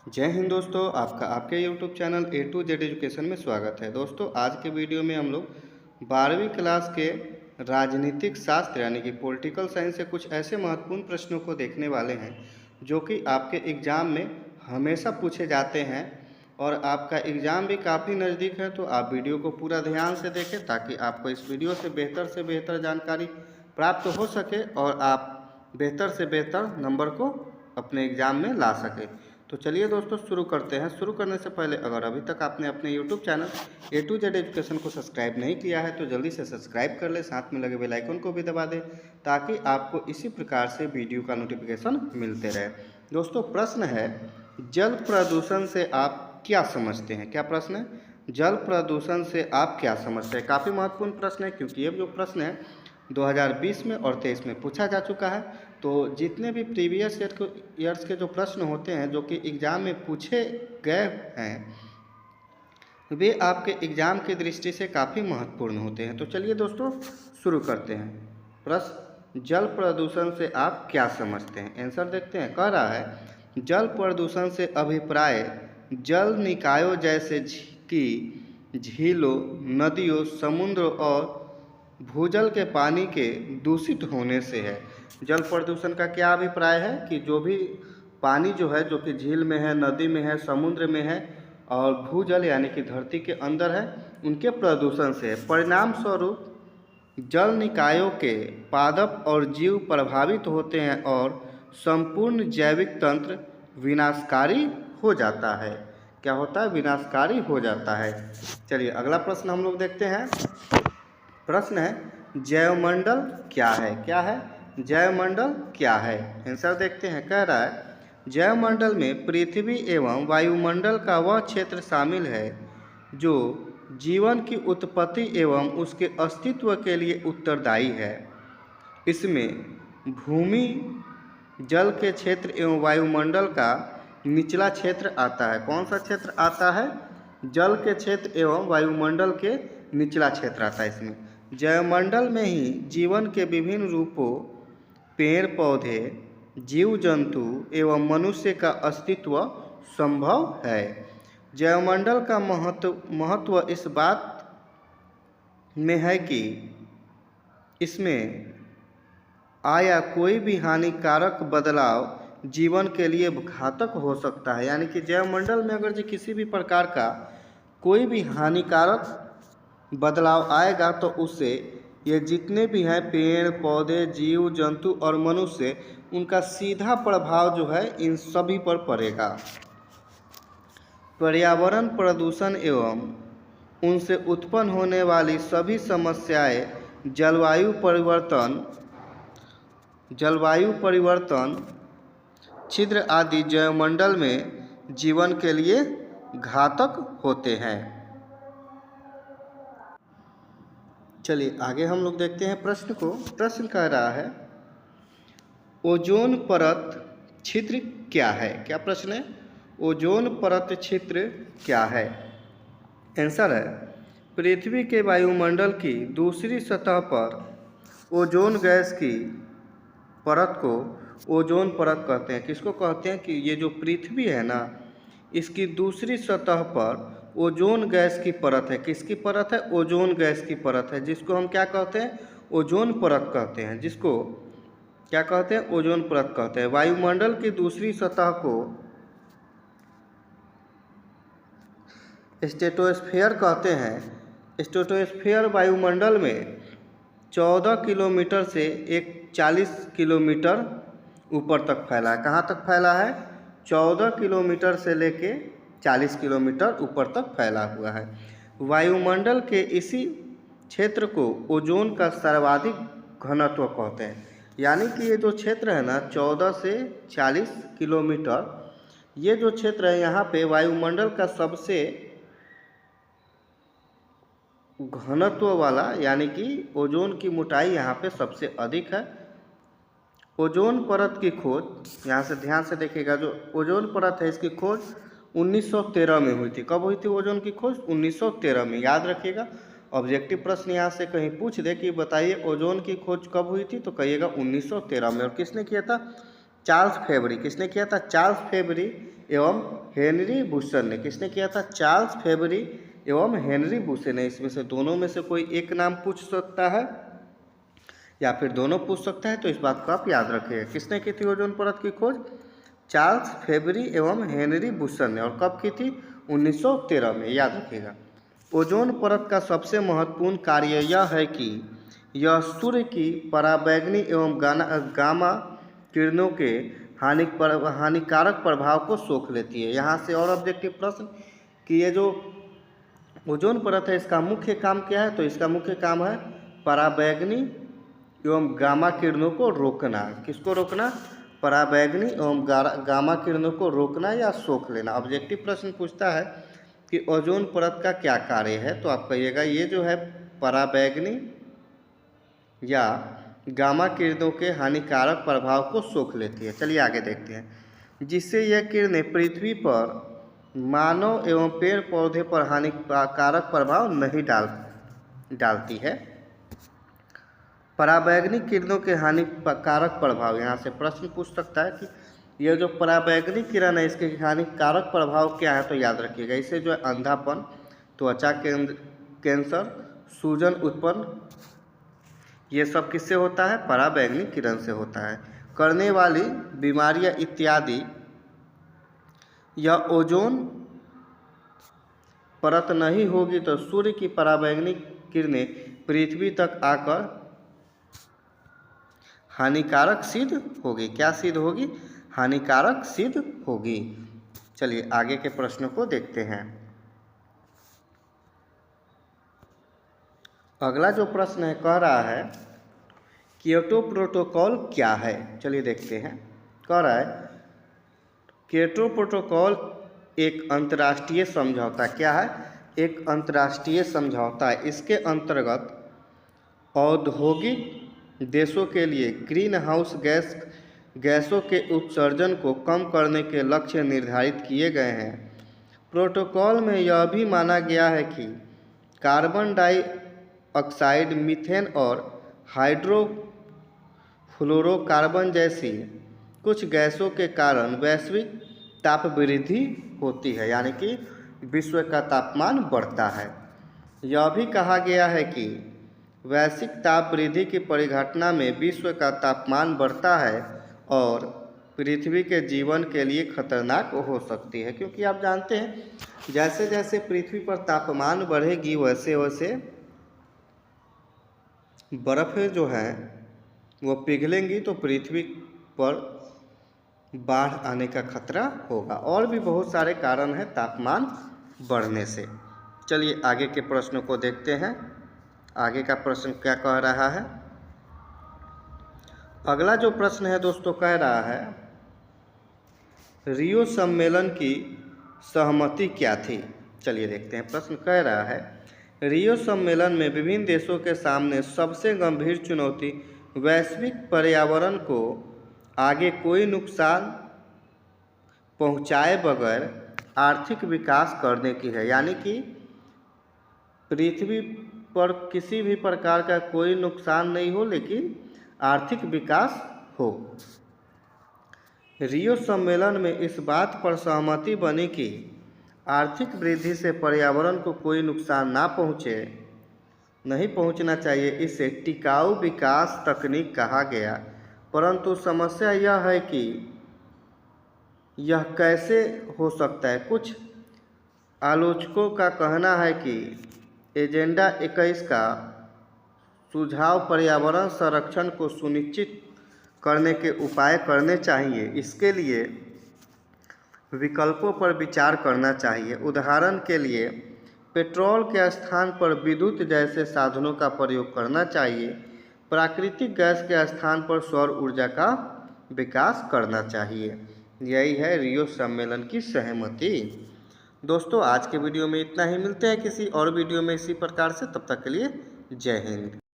जय हिंद दोस्तों, आपका आपके YouTube channel A to Z education में स्वागत है। दोस्तों, आज के वीडियो में हम लोग 12वीं क्लास के राजनीतिक शास्त्र यानी कि पॉलिटिकल साइंस से कुछ ऐसे महत्वपूर्ण प्रश्नों को देखने वाले हैं जो कि आपके एग्ज़ाम में हमेशा पूछे जाते हैं। और आपका एग्ज़ाम भी काफ़ी नज़दीक है, तो आप वीडियो को पूरा ध्यान से देखें ताकि आपको इस वीडियो से बेहतर जानकारी प्राप्त हो सके और आप बेहतर से बेहतर नंबर को अपने एग्ज़ाम में ला सकें। तो चलिए दोस्तों शुरू करते हैं। शुरू करने से पहले अगर अभी तक आपने अपने YouTube channel A to Z education को सब्सक्राइब नहीं किया है तो जल्दी से सब्सक्राइब कर ले, साथ में लगे बेल आइकन को भी दबा दें ताकि आपको इसी प्रकार से वीडियो का नोटिफिकेशन मिलते रहे। दोस्तों, प्रश्न है, जल प्रदूषण से आप क्या समझते हैं? क्या प्रश्न है? जल प्रदूषण से आप क्या समझते हैं? काफ़ी महत्वपूर्ण प्रश्न है क्योंकि ये जो प्रश्न है 2020 में और 23 में पूछा जा चुका है। तो जितने भी प्रीवियस ईयर्स के जो प्रश्न होते हैं जो कि एग्ज़ाम में पूछे गए हैं, वे आपके एग्ज़ाम की दृष्टि से काफ़ी महत्वपूर्ण होते हैं। तो चलिए दोस्तों शुरू करते हैं। प्रश्न, जल प्रदूषण से आप क्या समझते हैं? आंसर देखते हैं। कह रहा है, जल प्रदूषण से अभिप्राय जल निकायों जैसे कि झीलों, नदियों, समुद्र और भूजल के पानी के दूषित होने से है। जल प्रदूषण का क्या अभिप्राय है कि जो भी पानी जो है जो कि झील में है, नदी में है, समुद्र में है और भूजल यानी कि धरती के अंदर है, उनके प्रदूषण से है। परिणाम स्वरूप जल निकायों के पादप और जीव प्रभावित होते हैं और संपूर्ण जैविक तंत्र विनाशकारी हो जाता है। क्या होता है? विनाशकारी हो जाता है। चलिए अगला प्रश्न हम लोग देखते हैं। प्रश्न है, जैवमंडल क्या है? क्या है? जैवमंडल क्या है? आंसर देखते हैं। कह रहा है, जैवमंडल में पृथ्वी एवं वायुमंडल का वह क्षेत्र शामिल है जो जीवन की उत्पत्ति एवं उसके अस्तित्व के लिए उत्तरदायी है। इसमें भूमि, जल के क्षेत्र एवं वायुमंडल का निचला क्षेत्र आता है। कौन सा क्षेत्र आता है? जल के क्षेत्र एवं वायुमंडल के निचला क्षेत्र आता है। इसमें जैवमंडल में ही जीवन के विभिन्न रूपों, पेड़ पौधे, जीव जंतु एवं मनुष्य का अस्तित्व संभव है। जैवमंडल का महत्व इस बात में है कि इसमें आया कोई भी हानिकारक बदलाव जीवन के लिए घातक हो सकता है। यानी कि जैवमंडल में अगर जो किसी भी प्रकार का कोई भी हानिकारक बदलाव आएगा तो उससे ये जितने भी हैं पेड़ पौधे, जीव जंतु और मनुष्य, उनका सीधा प्रभाव जो है इन सभी पर पड़ेगा। पर्यावरण प्रदूषण एवं उनसे उत्पन्न होने वाली सभी समस्याएं जलवायु परिवर्तन, छिद्र आदि जैवमंडल में जीवन के लिए घातक होते हैं। चलिए आगे हम लोग देखते हैं प्रश्न को। प्रश्न कह रहा है, ओजोन परत छिद्र क्या है? क्या प्रश्न है? ओजोन परत छिद्र क्या है? आंसर है, पृथ्वी के वायुमंडल की दूसरी सतह पर ओजोन गैस की परत को ओजोन परत कहते हैं। किसको कहते हैं? कि ये जो पृथ्वी है ना, इसकी दूसरी सतह पर ओजोन गैस की परत है। किसकी परत है? ओजोन गैस की परत है, जिसको हम क्या कहते हैं? ओजोन परत कहते हैं। जिसको क्या कहते हैं? ओजोन परत कहते हैं। वायुमंडल की दूसरी सतह को स्ट्रेटोस्फीयर कहते हैं। स्ट्रेटोस्फीयर वायुमंडल में 14 किलोमीटर से 40 किलोमीटर ऊपर तक फैला है। कहाँ तक फैला है? 14 किलोमीटर से लेके 40 किलोमीटर ऊपर तक फैला हुआ है। वायुमंडल के इसी क्षेत्र को ओजोन का सर्वाधिक घनत्व कहते हैं। यानी कि ये जो क्षेत्र है ना 14 से 40 किलोमीटर, ये जो क्षेत्र है यहाँ पे वायुमंडल का सबसे घनत्व वाला, यानी कि ओजोन की मोटाई यहाँ पे सबसे अधिक है। ओजोन परत की खोज यहाँ से ध्यान से देखिएगा, जो ओजोन परत है इसकी खोज 1913 में हुई थी। कब हुई थी ओजोन की खोज? 1913 में। याद रखिएगा, ऑब्जेक्टिव प्रश्न यहाँ से कहीं पूछ दे कि बताइए ओजोन की खोज कब हुई थी, तो कहिएगा 1913 में। और किसने किया था? चार्ल्स फेबरी। किसने किया था? चार्ल्स फेबरी एवं हेनरी बुशर ने। किसने किया था? चार्ल्स फेबरी एवं हेनरी बुशर ने। इसमें से दोनों में से कोई एक नाम पूछ सकता है या फिर दोनों पूछ सकता है, तो इस बात को आप याद रखिएगा। किसने की थी ओजोन परत की खोज? चार्ल्स फेबरी एवं हेनरी बुशर ने। और कब की थी? 1913 में, याद रखिएगा। ओजोन परत का सबसे महत्वपूर्ण कार्य यह है कि यह सूर्य की पराबैंगनी एवं गामा किरणों के हानिकारक प्रभाव को सोख लेती है। यहाँ से और ऑब्जेक्टिव प्रश्न कि ये जो ओजोन परत है इसका मुख्य काम क्या है? तो इसका मुख्य काम है पराबैंगनी एवं गामा किरणों को रोकना। किसको रोकना? पराबैंगनी एवं गामा किरणों को रोकना या सोख लेना। ऑब्जेक्टिव प्रश्न पूछता है कि ओजोन परत का क्या कार्य है, तो आप कहिएगा ये जो है पराबैंगनी या गामा किरणों के हानिकारक प्रभाव को सोख लेती है। चलिए आगे देखते हैं। जिससे यह किरणें पृथ्वी पर मानव एवं पेड़ पौधे पर हानिकारक प्रभाव नहीं डालती है। पराबैंगनी किरणों के हानिकारक प्रभाव, यहाँ से प्रश्न पूछ सकता है कि यह जो पराबैंगनी किरण है इसके हानिकारक प्रभाव क्या है, तो याद रखिएगा। इससे जो है अंधापन, त्वचा कैंसर, सूजन उत्पन्न, ये सब किससे होता है? पराबैंगनी किरण से होता है। करने वाली बीमारियां इत्यादि यह ओजोन परत नहीं होगी तो सूर्य की पराबैंगनी किरणें पृथ्वी तक आकर हानिकारक सिद्ध होगी। क्या सिद्ध होगी? हानिकारक सिद्ध होगी। चलिए आगे के प्रश्नों को देखते हैं। अगला जो प्रश्न है कह रहा है क्योटो प्रोटोकॉल क्या है। चलिए देखते हैं। कह रहा है क्योटो प्रोटोकॉल एक अंतर्राष्ट्रीय समझौता। क्या है? एक अंतर्राष्ट्रीय समझौता है। इसके अंतर्गत औद्योगिक देशों के लिए ग्रीन हाउस गैसों के उत्सर्जन को कम करने के लक्ष्य निर्धारित किए गए हैं। प्रोटोकॉल में यह भी माना गया है कि कार्बन डाइऑक्साइड, मीथेन और हाइड्रोफ्लोरोकार्बन जैसी कुछ गैसों के कारण वैश्विक ताप वृद्धि होती है, यानी कि विश्व का तापमान बढ़ता है। यह भी कहा गया है कि वैश्विक ताप वृद्धि की परिघटना में विश्व का तापमान बढ़ता है और पृथ्वी के जीवन के लिए खतरनाक हो सकती है। क्योंकि आप जानते हैं जैसे जैसे पृथ्वी पर तापमान बढ़ेगी वैसे वैसे बर्फ़ जो है वो पिघलेंगी तो पृथ्वी पर बाढ़ आने का खतरा होगा। और भी बहुत सारे कारण हैं तापमान बढ़ने से। चलिए आगे के प्रश्नों को देखते हैं। आगे का प्रश्न क्या कह रहा है? अगला जो प्रश्न है दोस्तों कह रहा है रियो सम्मेलन की सहमति क्या थी। चलिए देखते हैं। प्रश्न कह रहा है रियो सम्मेलन में विभिन्न देशों के सामने सबसे गंभीर चुनौती वैश्विक पर्यावरण को आगे कोई नुकसान पहुंचाए बगैर आर्थिक विकास करने की है। यानी कि पृथ्वी पर किसी भी प्रकार का कोई नुकसान नहीं हो लेकिन आर्थिक विकास हो। रियो सम्मेलन में इस बात पर सहमति बनी कि आर्थिक वृद्धि से पर्यावरण को कोई नुकसान नहीं पहुंचना चाहिए। इसे टिकाऊ विकास तकनीक कहा गया। परंतु समस्या यह है कि यह कैसे हो सकता है। कुछ आलोचकों का कहना है कि एजेंडा 21 का सुझाव पर्यावरण संरक्षण को सुनिश्चित करने के उपाय करने चाहिए। इसके लिए विकल्पों पर विचार करना चाहिए। उदाहरण के लिए पेट्रोल के स्थान पर विद्युत जैसे साधनों का प्रयोग करना चाहिए। प्राकृतिक गैस के स्थान पर सौर ऊर्जा का विकास करना चाहिए। यही है रियो सम्मेलन की सहमति। दोस्तों आज के वीडियो में इतना ही। मिलते हैं किसी और वीडियो में इसी प्रकार से। तब तक के लिए जय हिंद।